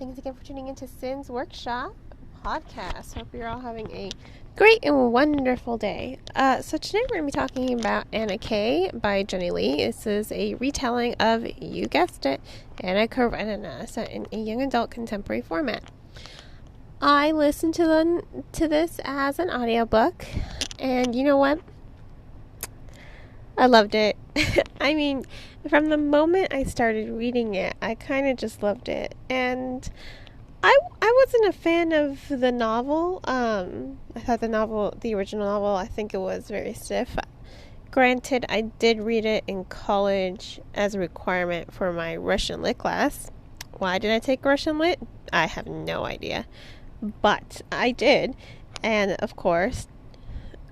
Thanks again for tuning into Sin's Workshop podcast. Hope you're all having a great and wonderful day. So today we're going to be talking about Anna K by Jenny Lee. This is a retelling of, you guessed it, Anna Karenina, set in a young adult contemporary format. I listened to this as an audiobook, and you know what? I loved it. I mean, from the moment I started reading it, I kind of just loved it. And I wasn't a fan of the novel. I thought the original novel, I think it was very stiff. Granted, I did read it in college as a requirement for my Russian lit class. Why did I take Russian lit? I have no idea. But I did. And, of course,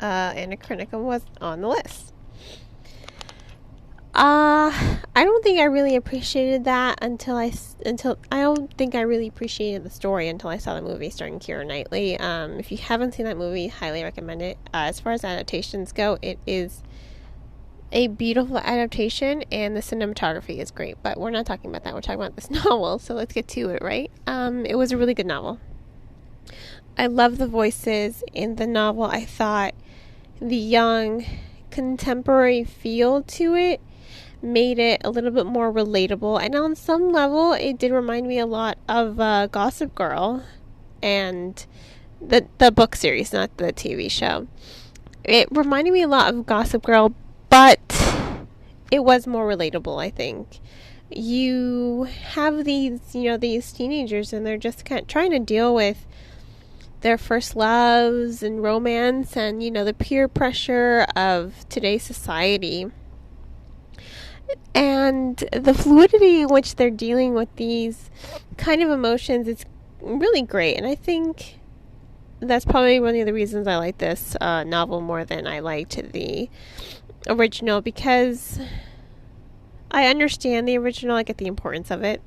Anna Karenina was on the list. I don't think I really appreciated that until I don't think I really appreciated the story until I saw the movie starring Keira Knightley. If you haven't seen that movie, highly recommend it. As far as adaptations go, it is a beautiful adaptation and the cinematography is great, but we're not talking about that. We're talking about this novel, so let's get to it, right? It was a really good novel. I love the voices in the novel. I thought the young contemporary feel to it made it a little bit more relatable, and on some level it did remind me a lot of Gossip Girl and the book series, not the TV show. It reminded me a lot of Gossip Girl, but it was more relatable. I think you have these teenagers, and they're just kind of trying to deal with their first loves and romance and the peer pressure of today's society. And the fluidity in which they're dealing with these kind of emotions is really great. And I think that's probably one of the reasons I like this novel more than I liked the original, because I understand the original. I get the importance of it.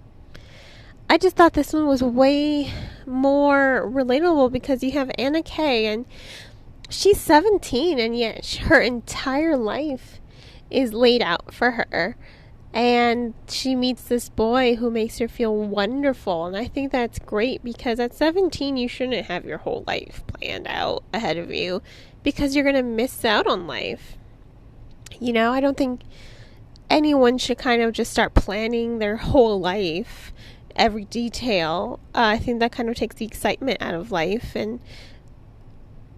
I just thought this one was way more relatable because you have Anna K, and she's 17, and yet her entire life is laid out for her, and she meets this boy who makes her feel wonderful. And I think that's great, because at 17 you shouldn't have your whole life planned out ahead of you, because you're going to miss out on life. I don't think anyone should kind of just start planning their whole life, every detail. I think that kind of takes the excitement out of life, and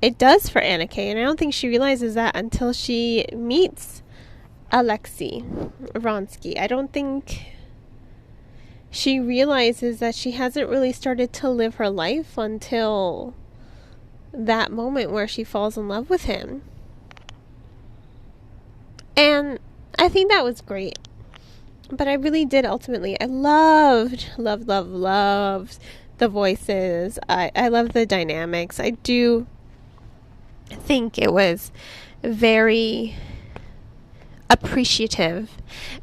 it does for Anna K, and I don't think she realizes that until she meets Alexei Vronsky. I don't think she realizes that she hasn't really started to live her life until that moment where she falls in love with him. And I think that was great. But I really did ultimately. I loved the voices. I love the dynamics. I do think it was very appreciative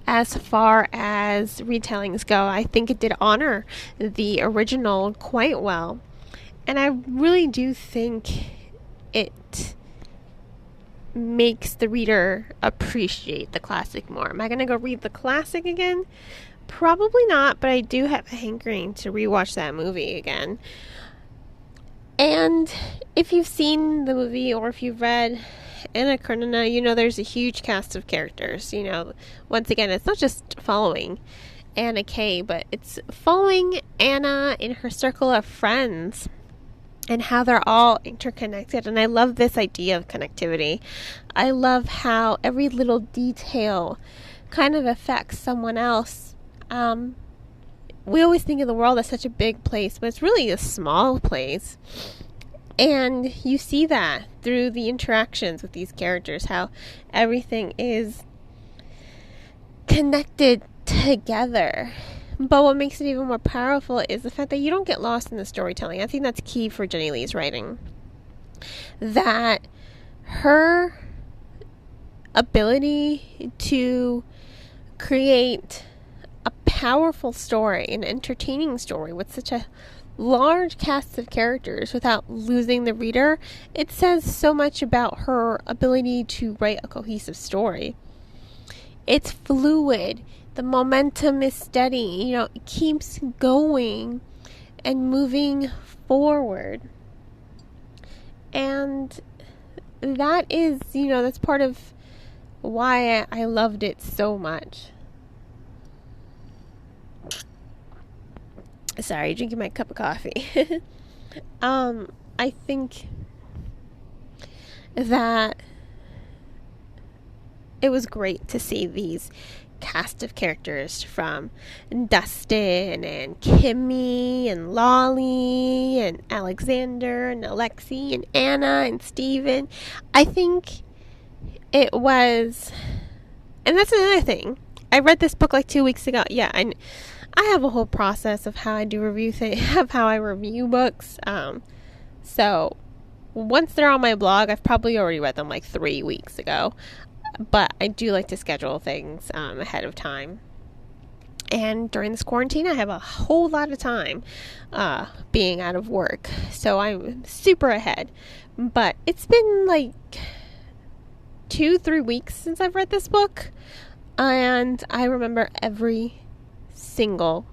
as far as retellings go. I think it did honor the original quite well. And I really do think it makes the reader appreciate the classic more. Am I going to go read the classic again? Probably not, but I do have a hankering to rewatch that movie again. And if you've seen the movie or if you've read Anna Karenina, there's a huge cast of characters. Once again, it's not just following Anna K, but it's following Anna in her circle of friends and how they're all interconnected. And I love this idea of connectivity. I love how every little detail kind of affects someone else. We always think of the world as such a big place, but it's really a small place. And you see that through the interactions with these characters, how everything is connected together. But what makes it even more powerful is the fact that you don't get lost in the storytelling. I think that's key for Jenny Lee's writing. That her ability to create a powerful story, an entertaining story with such a large cast of characters without losing the reader, it says so much about her ability to write a cohesive story. It's fluid. The momentum is steady. It keeps going. and moving forward. And that is, that's part of why I loved it so much. Sorry, drinking my cup of coffee. I think that it was great to see these cast of characters from Dustin and Kimmy and Lolly and Alexander and Alexi and Anna and Steven. I think it was, and that's another thing. I read this book like 2 weeks ago. Yeah, I have a whole process of how I do of how I review books. So once they're on my blog, I've probably already read them like 3 weeks ago. But I do like to schedule things ahead of time. And during this quarantine, I have a whole lot of time being out of work. So I'm super ahead. But it's been like 2-3 weeks since I've read this book. And I remember every single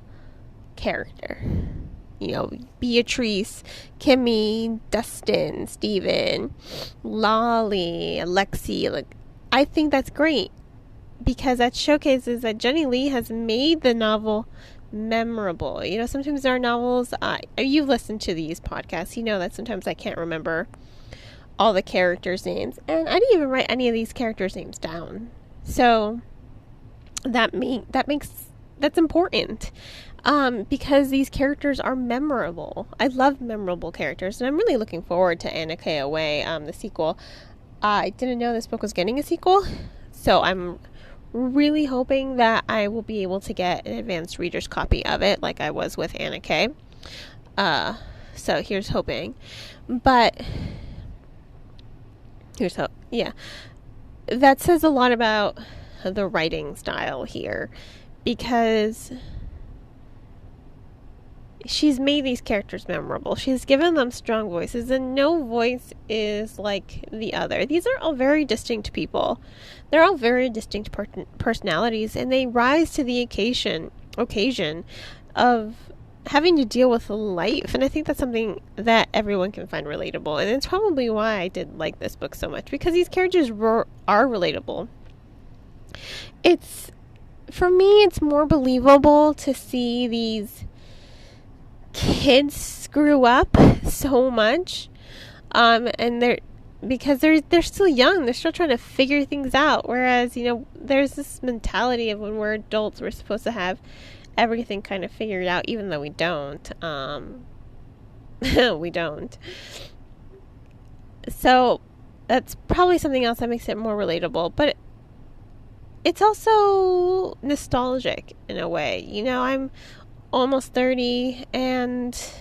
character. Beatrice, Kimmy, Dustin, Steven, Lolly, Alexi. I think that's great because that showcases that Jenny Lee has made the novel memorable. Sometimes there are novels, you've listened to these podcasts, that sometimes I can't remember all the characters' names, and I didn't even write any of these characters' names down. So that's important. Because these characters are memorable. I love memorable characters, and I'm really looking forward to Anna K. Away, the sequel. I didn't know this book was getting a sequel, so I'm really hoping that I will be able to get an advanced reader's copy of it, like I was with Anna K. So here's hoping. But here's hope. Yeah. That says a lot about the writing style here, because she's made these characters memorable. She's given them strong voices, and no voice is like the other. These are all very distinct people. They're all very distinct personalities, and they rise to the occasion of having to deal with life. And I think that's something that everyone can find relatable. And it's probably why I did like this book so much, because these characters are relatable. For me, it's more believable to see these kids screw up so much, and because they're still young, they're still trying to figure things out, whereas there's this mentality of when we're adults we're supposed to have everything kind of figured out, even though we don't. We don't. So that's probably something else that makes it more relatable, but it's also nostalgic in a way. I'm almost 30, and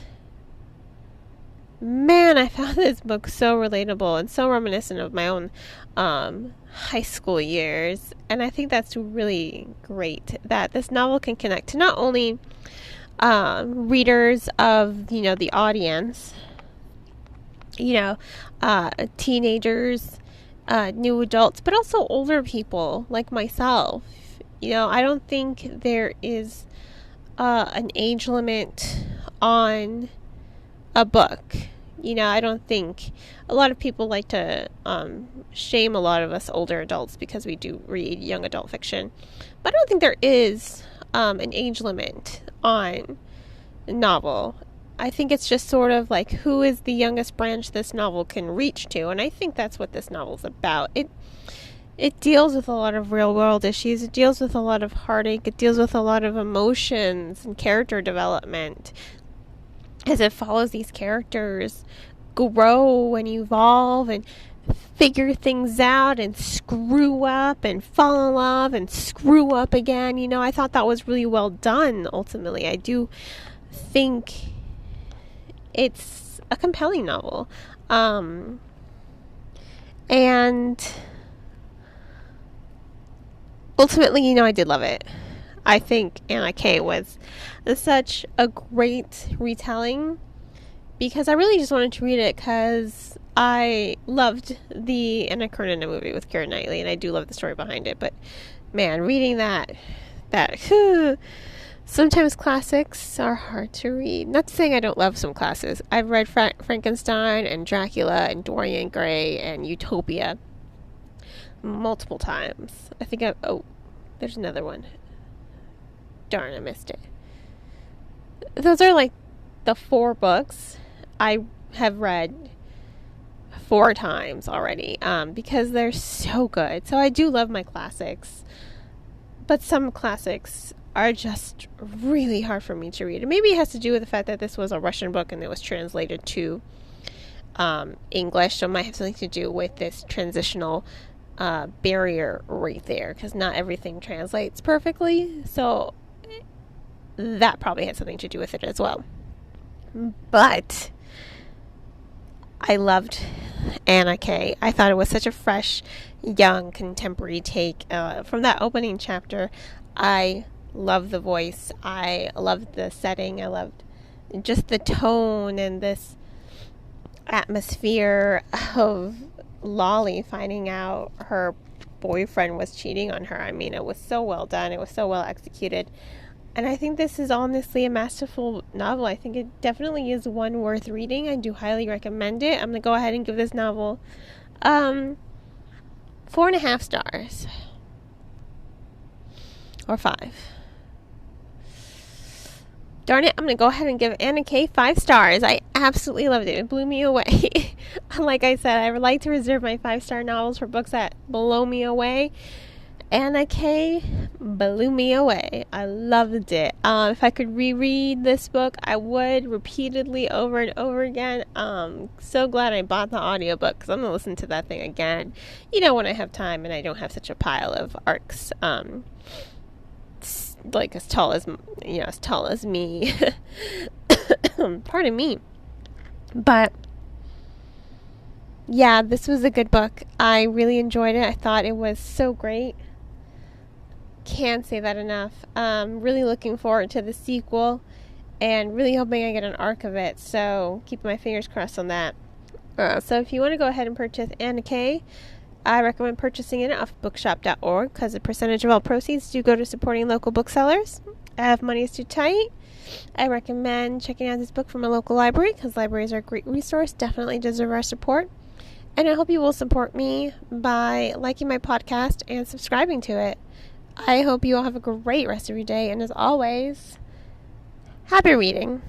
man, I found this book so relatable and so reminiscent of my own high school years. And I think that's really great that this novel can connect to not only readers of the audience, teenagers, new adults, but also older people like myself. I don't think there is an age limit on a book. I don't think a lot of people like to shame a lot of us older adults because we do read young adult fiction, but I don't think there is an age limit on a novel. I think it's just sort of like, who is the youngest branch this novel can reach to, and I think that's what this novel's about. It deals with a lot of real world issues. It deals with a lot of heartache. It deals with a lot of emotions and character development, as it follows these characters grow and evolve and figure things out and screw up and fall in love and screw up again. I thought that was really well done. Ultimately, I do think it's a compelling novel. And ultimately, I did love it. I think Anna K. was such a great retelling, because I really just wanted to read it because I loved the Anna Karenina movie with Keira Knightley, and I do love the story behind it. But man, reading that Sometimes classics are hard to read. Not saying I don't love some classics. I've read Frankenstein and Dracula and Dorian Gray and Utopia multiple times. I think there's another one. Darn, I missed it. Those are like the 4 books I have read 4 times already, because they're so good. So I do love my classics, but some classics are just really hard for me to read. And maybe it has to do with the fact that this was a Russian book and it was translated to English, so it might have something to do with this transitional barrier right there, because not everything translates perfectly, so that probably had something to do with it as well. But I loved Anna Kay. I thought it was such a fresh, young, contemporary take. From that opening chapter, I loved the voice. I loved the setting. I loved just the tone and this atmosphere of Lolly finding out her boyfriend was cheating on her. I mean, it was so well done. It was so well executed. And I think this is honestly a masterful novel. I think it definitely is one worth reading. I do highly recommend it. I'm going to go ahead and give this novel 4.5 stars. Or 5. Darn it, I'm going to go ahead and give Anna Kay 5 stars. I absolutely loved it. It blew me away. Like I said, I would like to reserve my 5-star novels for books that blow me away. Anna Kay blew me away. I loved it. If I could reread this book, I would repeatedly over and over again. So glad I bought the audiobook, because I'm going to listen to that thing again, when I have time and I don't have such a pile of arcs, like as tall as me. Pardon me. But yeah, this was a good book. I really enjoyed it. I thought it was so great. Can't say that enough. Really looking forward to the sequel and really hoping I get an arc of it, so keep my fingers crossed on that. So if you want to go ahead and purchase Anna Kay, I recommend purchasing it off bookshop.org, because a percentage of all proceeds do go to supporting local booksellers. If money is too tight, I recommend checking out this book from a local library, because libraries are a great resource, definitely deserve our support. And I hope you will support me by liking my podcast and subscribing to it. I hope you all have a great rest of your day, and as always, happy reading.